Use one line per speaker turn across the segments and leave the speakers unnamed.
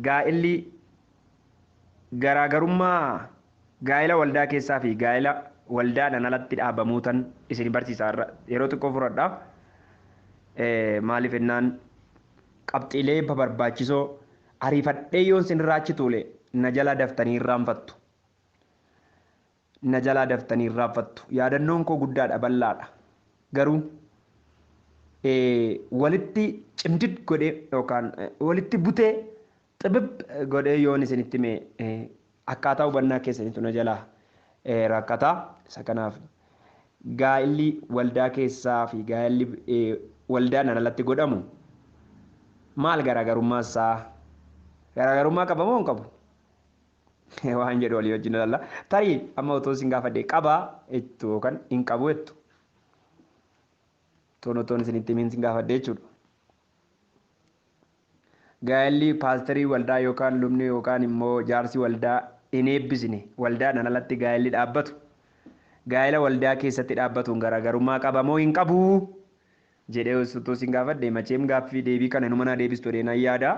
gaa'illi garaagarummaa gaa'ila waldaa keessaa fi gaa'ila waldaadhaan alatti dhaabamuu tan isin barsiisaa irra yeroo xiqqoo fudhadhaa. Maaliif jennaan qabxiilee barbaachisoo ariifadhee yoon isin irraachi tuule na jalaa daftanii irraanfattu. Na jalaa daftanii irraanfattu. Yaadannoon koo guddaadha bal'aadha. Garuu walitti cimdid godhee yookaan walitti butee xibib godhee yoon isinitti mee akkaataa hubannaa keessaniitu na jalaa rakkataa. Isa kanaaf gaa'illi waldaa keessaa fi gaa'illi waldaan alatti godhamu maal garaagarummaa isaa? Garaagarummaa qaba moo hin qabu? Waan jedhu walii wajjin ilaalla. Tarii amma otoo isin gaafadhee qabaa jettu yookaan hin qabu jettu. Toon isinitti himin isin gaafadhee jechuudha. Gaa'illi paasterii waldaa yookaan lubni yookaan immoo jaarsi waldaa hin eebbisne waldaadhaan alatti gaa'illi dhaabbatu. Gaa'ila waldaa keessatti dhaabbatuun garaagarummaa qaba moo hin qabu jedhee osoo isin gaafadhee macheem gaaffii deebii kana numa naa deebistu jedhee nan yaada.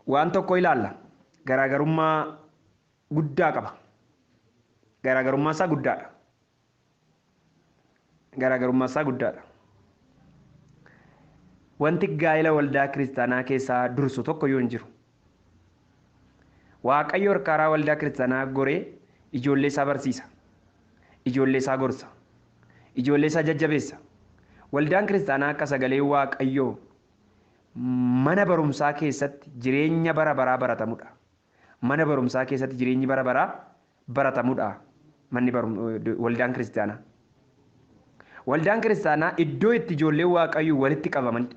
Waan tokko ilaalla. Garaagarummaa guddaa qaba. Garaagarummaa isaa guddaadha. Garaagarummaa isaa guddaadha. Wanti gaa'ila waldaa kiristaanaa keessaa dursu tokko yoo hin jiru. Waaqayyo karaa waldaa kiristaanaa goree ijoollee isaa barsiisa. Ijoollee isaa gorsa. Ijoollee isaa jajjabeessa. Waldaan kiristaanaa akka sagalee Waaqayyoo mana barumsaa keessatti jireenya bara baraa baratamudha. Mana barumsaa keessatti jireenyi bara baraa baratamudha. Waldaan kiristaanaa. Waldaan kiristaanaa iddoo itti ijoollee Waaqayyoo walitti qabaman.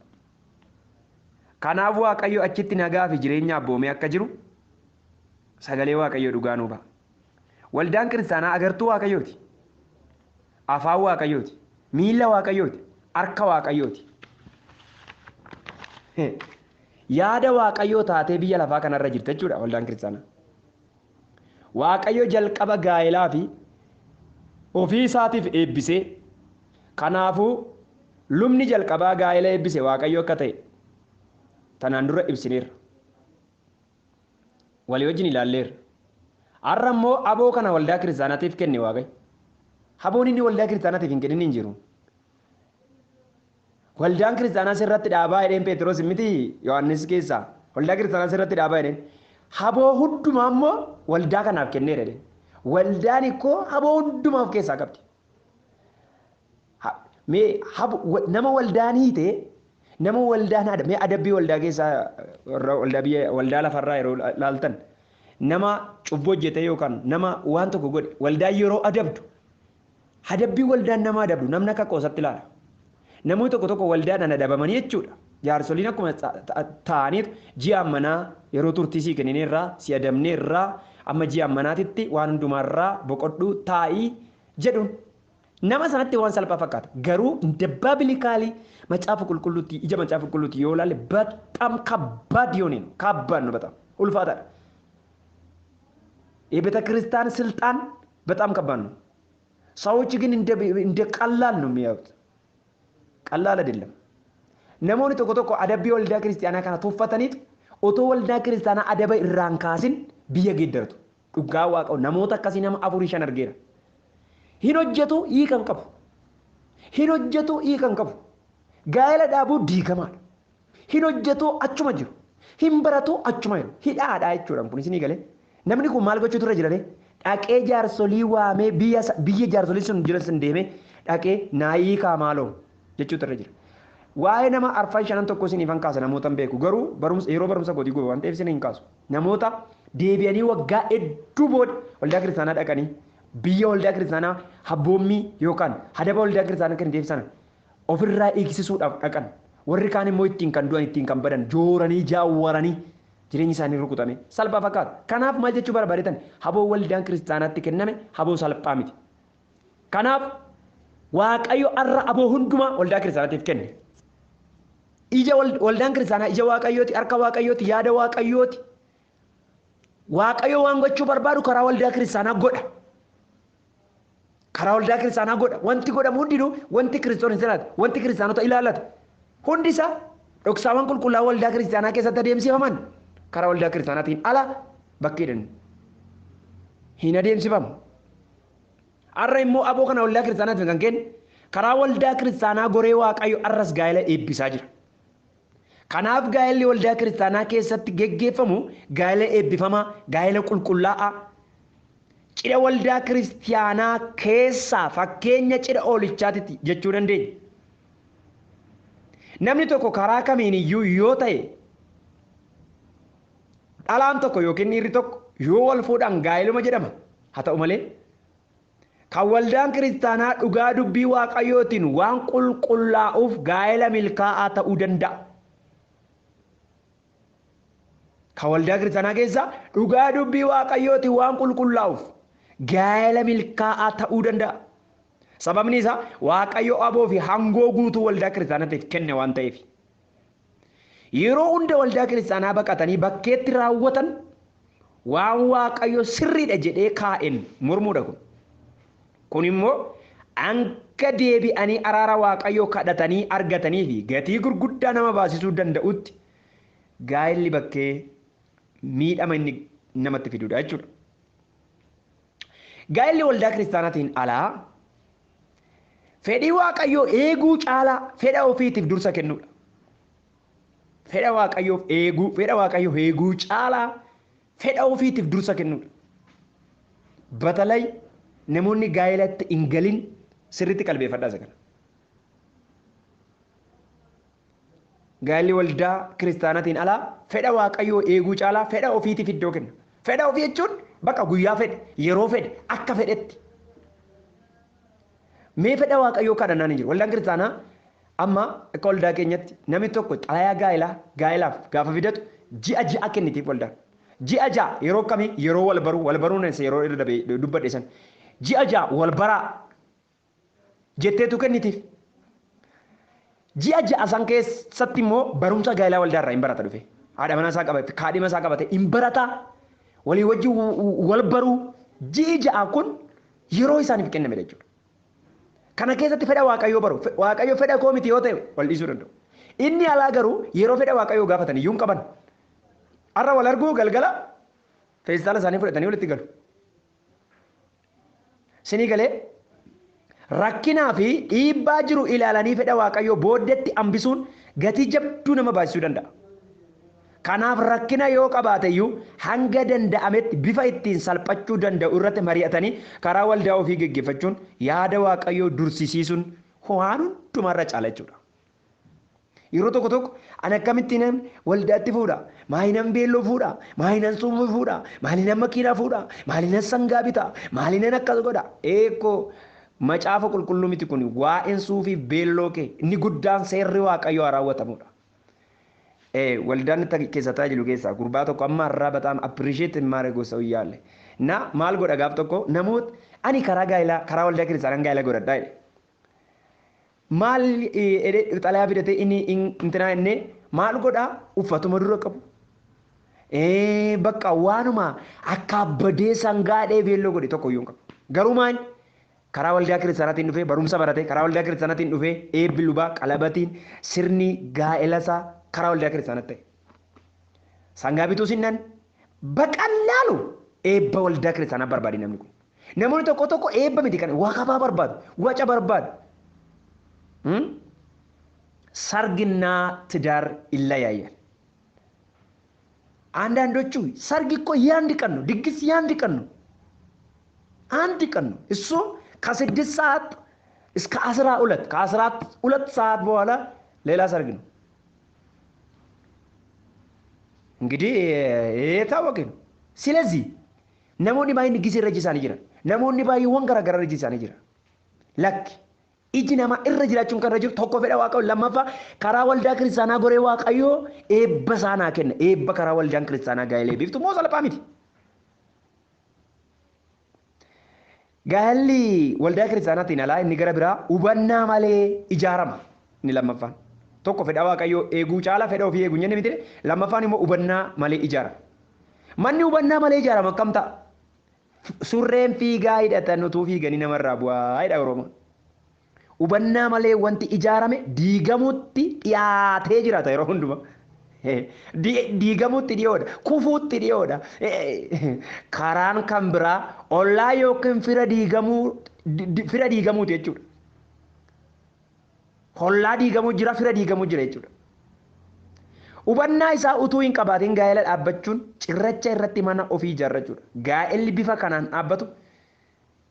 Kanaaf Waaqayyo achitti nagaa fi jireenya abboomee akka jiru sagalee Waaqayyoo dhugaa nuu ba'a. Waldaan kiristaanaa agartuu Waaqayyooti. Afaan Waaqayyooti. Miila Waaqayyooti. Harka Waaqayyooti. Yaada Waaqayyoo taatee biyya lafaa kanarra jirti jechuudha waldaan kiristaanaa. Waaqayyo jalqaba gaa'ilaa fi ofii isaatiif eebbisee kanaafuu lubni jalqabaa gaa'ila eebbise Waaqayyo akka ta'e tanaan dura ibsineerra. Walii wajjin ilaalleerra. Har'a immoo aboo kana waldaa kiristaanaatiif kenne Waaqayyo. Aboon inni waldaa kiristaanaatiif hin kennin hin jiru. Waldaan kiristaanaa sirratti dhaabaa jedheen Pheexroos miti Yohaannis keessaa waldaa kiristaanaa sirratti dhaabaa jedheen. Aboo hundumaa immoo waldaa kanaaf kenneera jedheen. Waldaan ikkoo aboo hundumaaf keessaa qabdi. Nama waldaan hiite nama waldaan mee adabbii waldaa keessaa waldaa lafarraa yeroo laaltan nama cubboo hojjete yookaan nama waan tokko godhe waldaan yeroo adabdu adabbii waldaan nama adabdu namni akka qoosatti ilaala. Namoonni tokko waldaadhaan adabamanii jechuudha. Jaarsoliin akkuma ta'aniitu ji'a ammanaa yeroo turtii sii kennineerraa si adabneerraa amma ji'a ammanaatitti waan hundumaarraa boqodhuu taa'ii jedhuun. Nama sanatti waan salphaa fakkaata. Garuu dabbaabilikaalii macaafa qulqulluutti ija macaafa qulqulluutti yoo ilaalle በጣም ከባድ የሆነ ነው። ከባድ ነው። በጣም ulfaataadha. የቤተ ክርስቲያን ስልጣን በጣም ከባድ ነው። ሰዎች ግን እንደ ቀላል ነው የሚያዩት። ቀላል አይደለም። namoonni tokko adabbii waldaa kiristaanaa kana tuffataniitu otoo waldaa kiristaanaa adaba irraan kaasin biyya geeddaratu. Dhugaa Waaqayyoo namoota akkasii nama 4-5 argeera. Hin hojjetu hiikan qabu. Hin hojjetu hiikan qabu. Gaa'ela dhaabuu diigamaadha. Hin hojjetu achuma jiru. Hin baratu achuma jiru. Hidhaadha jechuudha kun isinii galee. Namni kun maal gochuutu irra jira? Dhaqee jaarsolii waamee biyya jaarsolii sun jiran sun deemee dhaqee naayii kaamaaloo jechuutu irra jira. Waa'ee nama 4-5 tokko isin ifan kaasa namoota hin beeku. Garuu yeroo barumsa godii gobe waan ta'eef isin hin kaasu. Namoota deebi'anii waggaa hedduu booda waldaa kiristaanaa dhaqanii biyya waldaa kiristaanaa habboommii yookaan hadaba waldaa kiristaanaa kan deebisan ofirraa eegsisuudhaaf dhaqan. Warri kaan immoo ittiin kan du'an ittiin kan badan jooranii jaawwaranii jireenyi isaanii rukutame salphaa fakkaata. Kanaaf maal jechuu barbaadetan haboo waldaan kiristaanaatti kenname haboo salphaa miti. Kanaaf Waaqayyo har'a aboo hundumaa waldaa kiristaanaatiif kenne. Ija waldaan kiristaanaa ija Waaqayyooti, harka Waaqayyooti, yaada Waaqayyooti. Waaqayyo waan gochuu barbaadu karaa waldaa kiristaanaa godha. karaa waldaa kiristaanaa godha. Wanti godhamu hundinuu wanti kiristoon ilaallatu, wanti kiristaanota ilaallatu hundi isaa dhoksaawwan qulqullaa'oo waldaa kiristaanaa keessatti adeemsifaman karaa waldaa kiristaanaatiin ala bakkeedhaan hin adeemsifamu. Har'a immoo aboo kana waldaa kiristaanaatiin kan kennu karaa waldaa kiristaanaa goree waaqayyo arras gaa'ela eebbisaa jira. Kanaaf gaa'elli waldaa kiristaanaa keessatti geggeeffamu gaa'ela eebbifamaa, gaa'ela qulqullaa'aa. Cidha waldaa kiristaanaa keessaa fakkeenya cidha oolichaatti jechuu dandeenya. Namni tokko karaa kamiin iyyuu yoo ta'e dhalaan tokko yookiin dhiirri tokko yoo wal fuudhan gaa'eluma jedhama. Haa ta'u malee kan waldaan kiristaanaa dhugaa dubbii waaqayyootiin waan qulqullaa'uuf gaa'ela milkaa'aa ta'uu danda'a. Kan waldaa kiristaanaa keessaa dhugaa dubbii waaqayyootiin waan qulqullaa'uuf gaa'ela milkaa'aa ta'uu danda'a. Sababni isaa waaqayyo aboo fi hangoo guutuu waldaa kiristaanaatiif kenne waan ta'eef. Yeroo hunda waldaa kiristaanaa baqatanii bakkeetti raawwatan waan waaqayyo sirriidha jedhee kaa'een mormuudha kun. Kun immoo akka deebi'anii araara waaqayyoo kadhatanii argatanii fi gatii gurguddaa nama baasisuu danda'utti gaa'elli bakkee miidhama inni namatti fiduudha jechuudha. Gaa'elli waldaa kiristaanaatiin alaa fedhii waaqayyoo eeguu caalaa fedha ofiitiif dursa kennuudha. Fedha waaqayyoo eeguu caalaa fedha ofiitiif dursa kennuudha. Batalay namoonni gaa'elatti hin galin sirriitti qalbeeffadhaa isa kana. Gaa'elli waldaa kiristaanaatiin alaa fedha waaqayyoo eeguu caalaa fedha ofiitiif iddoo kenna. Fedha ofii jechuun bakka guyyaa fedhe, yeroo fedhe, akka fedhetti. Mee fedha waaqayyoo kadhannaan hin jiru. Waldaan kiristaanaa amma akka waldaa keenyatti namni tokko xalayaa gaa'elaaf gaafa fidatu ji'a kennitiif waldaan. Ji'a ja'a yeroo kamii yeroo wal baruun yeroo irra dubbadhe san. Ji'a ja'a wal baraa jetteetu kennitiif. Ji'a ja'a san keessatti immoo barumsa gaa'elaa waldaa irraa hin barata dhufe. Haadha manaa isaa qabate, kaadhima isaa qabate hin barata. Walii wajjin wal baruu ji'i ja'a kun yeroo isaaniif kenname jechuudha. Kana keessatti fedha waaqayyoo baru. Waaqayyoo fedha koo miti yoo ta'e wal dhiisuu danda'u. Inni alaa garuu yeroo fedha waaqayyoo gaafatan iyyuu hin qaban. Har'a wal arguu galgala feestaala isaanii fudhatanii walitti galu. Sinii galee rakkinaa fi dhiibbaa jiru ilaalanii fedha waaqayyoo booddeetti hambisuun gatii jabduu nama baasisuu danda'a. Kanaaf rakkina yoo qabaate iyyuu hanga danda'ametti bifa ittiin salphachuu danda'u irratti mari'atanii karaa waldaa ofii geggeeffachuun yaada waaqayyoo dursisiisuun waan hundumarra caala jechuudha. Yeroo tokko ani akkamittiin waldaatti fuudha, maayinan beelloo fuudha, maayinan summuu fuudha, maalinan makiinaa fuudha, maalinan sangaa bitaa, maalinan akkas godha. Eekoo macaafa qulqulluu miti kun waa'een suufii beelloo kee inni guddaan seerri waaqayyoo raawwatamudha. Waldaan keessa tajaajilu keessaa gurbaa tokko amma irraa bataan appreciate maare gosa uyyaalle. Na maal godha gaaf tokko namoota ani karaa waldaa kiristaanaa gaa'ela godhadhaa jedhe. Maal xalayaa fidatee inni intinaa inni maal godhaa uffatuma dura qabu. Bakka waanuma akka badee sangaadhee beelloo godhe tokko iyyuu qabu. Garuu maal karaa waldaa kiristaanaatiin dhufee barumsa barate karaa waldaa kiristaanaatiin dhufee eebbi lubaa qalabatiin sirni gaa'elasaa karaa waldaa kiristaanaatti ta'e. Sangaa bituu sinnaan baqallaalu eebba waldaa kiristaanaa barbaade namni kun. Namoonni tokko eebba miti kan waaqabaa barbaadu, waca barbaadu. ሰርግና ትዳር ይለያያል። አንዳንዶቹ ሰርግ እኮ የአንድ ቀን ነው፣ ድግስ የአንድ ቀን ነው፣ አንድ ቀን ነው። እሱ ከ6 ሰዓት እስከ 12 ከ12 ሰዓት በኋላ ሌላ ሰርግ ነው። እንግዲህ የታወቀ ነው። ስለዚህ ነሞኒ ባይን ጊዜ ረጅሳን ይጅራ ነሞኒ ባይ ወንገራ ገራ ረጅሳን ይጅራ ለክ Iji nama irra jiraachuun kan jiru tokko fedha waaqayyoo lammaffaa karaa waldaa kiristaanaa goree waaqayyoo eebba saanaa kenna. Eebba karaa waldaan kiristaanaa gaa'elee biiftu moo salphaa miti. Gaa'elli waldaa kiristaanaatiin alaa inni gara biraa hubannaa malee ijaarama. Inni lammaffaan tokko fedha waaqayyoo eeguu caala fedha ofii eeguu jenne miti. Lammaffaan immoo hubannaa malee ijaarama. Manni hubannaa malee ijaarama akkam ta'a? surreen fiigaa hidhatan utuu fiiganii namarraa bu'aa hidha Oromoo. Hubannaa malee wanti ijaarame diigamuutti dhiyaatee jiraata yeroo hundumaa. Diigamuutti dhiyoodha. Kufuutti dhiyoodha. Karaan kan biraa ollaa yookiin fira diigamuuti jechuudha. Ollaa diigamuu jira, fira diigamuu jira jechuudha. Hubannaa isaa utuu hin qabaatiin gaa'ela dhaabbachuun cirracha irratti mana ofii ijaarrachuudha. Gaa'elli bifa kanaan dhaabbatu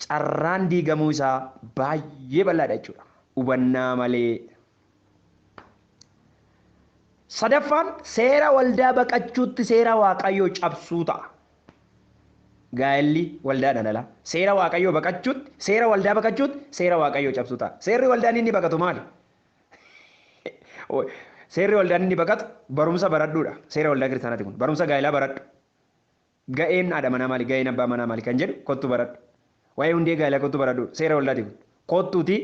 carraan diigamuu isaa baay'ee bal'aadha jechuudha. Hubannaa malee. Sadaffaan seera waldaa baqachuutti seera waaqayyoo cabsuu ta'a. Gaa'elli waldaadhaan ala. Seera waaqayyoo baqachuutti, seera waldaa baqachuutti seera waaqayyoo cabsuu ta'a. Seerri waldaan inni baqatu maali? Seerri waldaan inni baqatu barumsa baradhuudha. Seera waldaa kiristaanaati kun. Barumsa gaa'elaa baradhu. Ga'een haadha manaa maali? Ga'een abbaa manaa maali? Kan jedhu kottu baradhu. Waa'ee hundee gaa'elaa kottu baradhu. Seera waldaati kun. Kottuuti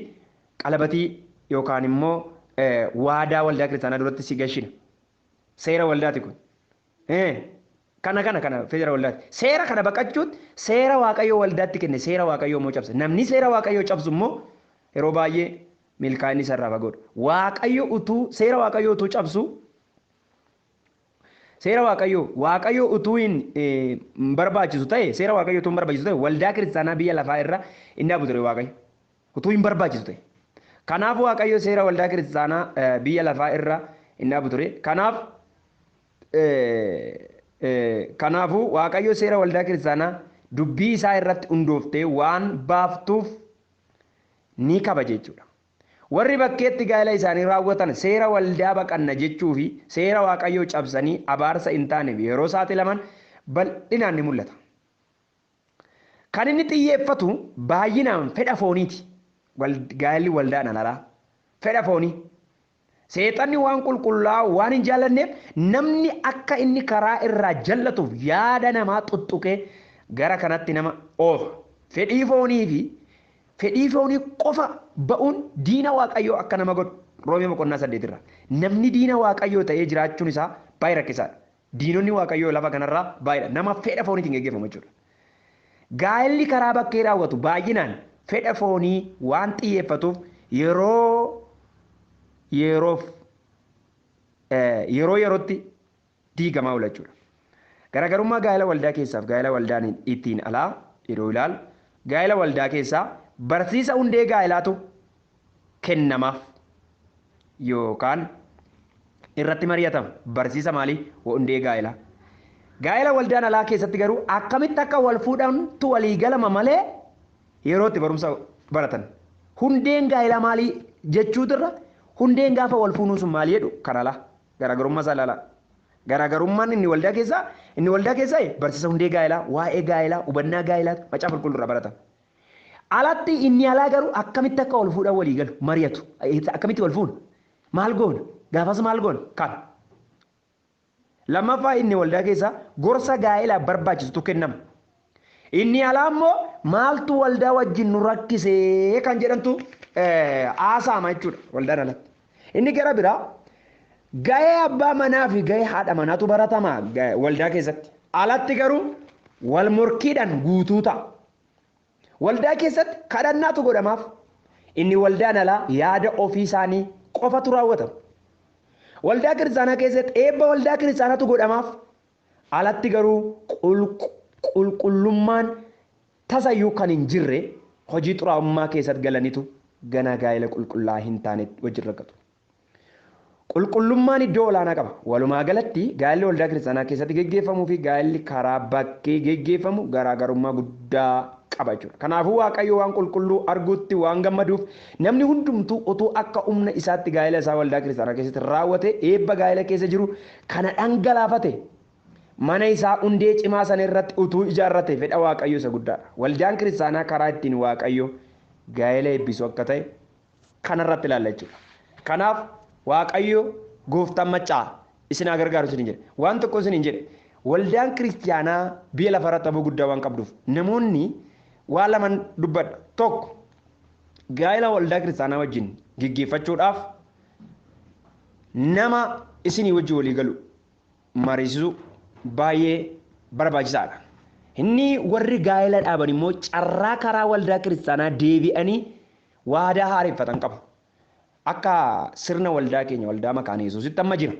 qalabatii yookaan immoo waadaa waldaa kiristaanaa duratti si gashina. Seera waldaati kun. Kana seera waldaati. Seera kana baqachuutti seera waaqayyoo waldaatti kenne seera waaqayyoo immoo cabsa. Namni seera waaqayyoo cabsu immoo yeroo baay'ee milkaa'inni isarraa fagoodha. Seera waaqayyoo utuu cabsu seera waaqayyoo utuu hin barbaachisu ta'e seera waaqayyoo utuu hin barbaachisu ta'e waldaa kiristaanaa biyya lafaa irra inni dhaabu ture waaqayyo utuu hin barbaachisu ta'e. Kanaaf waaqayyo seera waldaa kiristaanaa biyya lafaa irra inni dhaabu ture. Kanaafuu waaqayyo seera waldaa kiristaanaa dubbii isaa irratti hundooftee waan baaftuuf ni kabaja jechuudha. Warri bakkeetti gaa'ela isaanii raawwatan seera waldaa baqanna jechuu fi seera waaqayyoo cabsanii abaarsa hin taaneef yeroo saaxilaman bal'inaan ni mul'ata. Kan inni xiyyeeffatu baay'inaan fedha fooniiti. Gaa'elli waldaadhaan alaa fedha foonii. Seexanni waan qulqullaa'u waan hin jaallanneef namni akka inni karaa irraa jallatuuf yaada namaa tuttuqee gara kanatti nama oofa. Fedhii foonii qofa ba'uun diina waaqayyoo akka nama godhu Roomee boqonnaa 8 irra. Namni diina waaqayyoo ta'ee jiraachuun isaa baay'ee rakkisaadha. Diinonni waaqayyoo lafa kanarraa baay'eedha. Nama fedha fooniitiin gaggeeffamu jechuudha. Gaa'elli karaa bakkee raawwatu baay'inaan fedha foonii waan xiyyeeffatuuf yerootti diigamaa oola jechuudha. Garaagarummaa gaa'ela waldaa keessaaf gaa'ela waldaan ittiin alaa yeroo ilaalu gaa'ela waldaa keessaa barsiisa hundee gaa'elaatu kennamaaf yookaan irratti mari'atama. Barsiisa maalii? Hundee gaa'elaa. Gaa'ela waldaan alaa keessatti garuu akkamitti akka wal fuudhantu walii galama malee yerootti barumsa baratan. Hundeen gaa'elaa maalii jechuutirra hundeen gaafa wal fuunuu sun maali jedhu kan alaa garaagarummaa isaa ilaalaa. Garaagarummaan inni waldaa keessaa barsiisa hundee gaa'elaa, waa'ee gaa'elaa, hubannaa gaa'elaa macaafa qulqulluurraa baratan. Alatti inni alaa garuu akkamitti akka wal fuudhan walii galu mari'atu. Akkamitti wal fuunu? Maal goona? Gaafas maal goona? Kan. Lammaffaa inni waldaa keessaa gorsa gaa'elaa barbaachisutu kennama. Inni alaa immoo maaltu waldaa wajjin nu rakkisee kan jedhantu haasaama jechuudha waldaan alatti. Inni gara biraa gahee abbaa manaa fi gahee haadha manaatu baratama waldaa keessatti. Alatti garuu wal morkiidhaan guutuu ta'a. Waldaa keessatti kadhannaatu godhamaaf. Inni waldaan alaa yaada ofii isaanii qofatu raawwatama. Waldaa kiristaanaa keessatti eebba waldaa kiristaanaatu godhamaaf. Alatti garuu qulqullummaan tasayyuu kan hin jirre hojii xuraa'ummaa keessatti galanitu ganaa gaa'ela qulqullaa hin taane wajjin rakkatu. Qulqullummaan iddoo olaanaa qaba. Walumaa galatti gaa'elli waldaa kiristaanaa keessatti geggeeffamuu fi gaa'elli karaa bakkee geggeeffamu garaagarummaa guddaa qaba jechuudha. Kanaafuu Waaqayyo waan qulqulluu arguutti waan gammaduuf namni hundumtuu utuu akka humna isaatti gaa'ela isaa waldaa kiristaanaa keessatti raawwate eebba gaa'ela keessa jiru kana dhangalaafate mana isaa hundee cimaa sana irratti utuu ijaarrate fedha Waaqayyo isa guddaadha. Waldaan kiristaanaa karaa ittiin Waaqayyo gaa'ela eebbisu akka ta'e kanarratti ilaalla jechuudha. Kanaaf Waaqayyo gooftaan maccaa isin gargaaru isin jedhe. Waan tokko isin jedhe waldaan kiristaanaa biyya lafarratti aboo guddaa waan qabduuf namoonni waan lama dubbadha. Tokko gaa'ela waldaa kiristaanaa wajjin gaggeeffachuudhaaf nama isinii wajjin walii galu mariisisuu baay'ee barbaachisaadha. Inni warri gaa'ela dhaaban immoo carraa karaa waldaa kiristaanaa deebi'anii waadaa haareffatan qaba. Akka sirna waldaa keenya waldaa makaana Yesuusitti amma jira.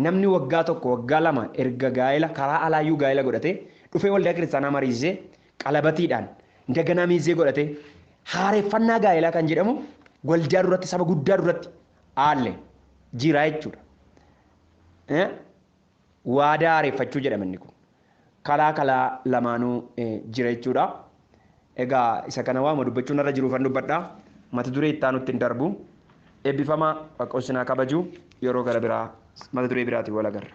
Namni waggaa tokko waggaa lama erga gaa'ela karaa alaayyuu gaa'ela godhatee dhufee waldaa kiristaanaa mariisisee qalabatiidhaan daganaa miizee godhatee haareffannaa gaa'elaa kan jedhamu waldaa duratti saba guddaa duratti aalle jira jechuudha. Waadaa haareffachuu jedhama inni kun. Kalaa lamaanuu jira jechuudha. Egaa isa kana waama dubbachuun irra jiruufan dubbadhaa. Mata duree itti aanutti hin darbu. Eebbifamaa Waaqni isin haa kabaju yeroo gara biraa mata duree biraatiin wal agarra.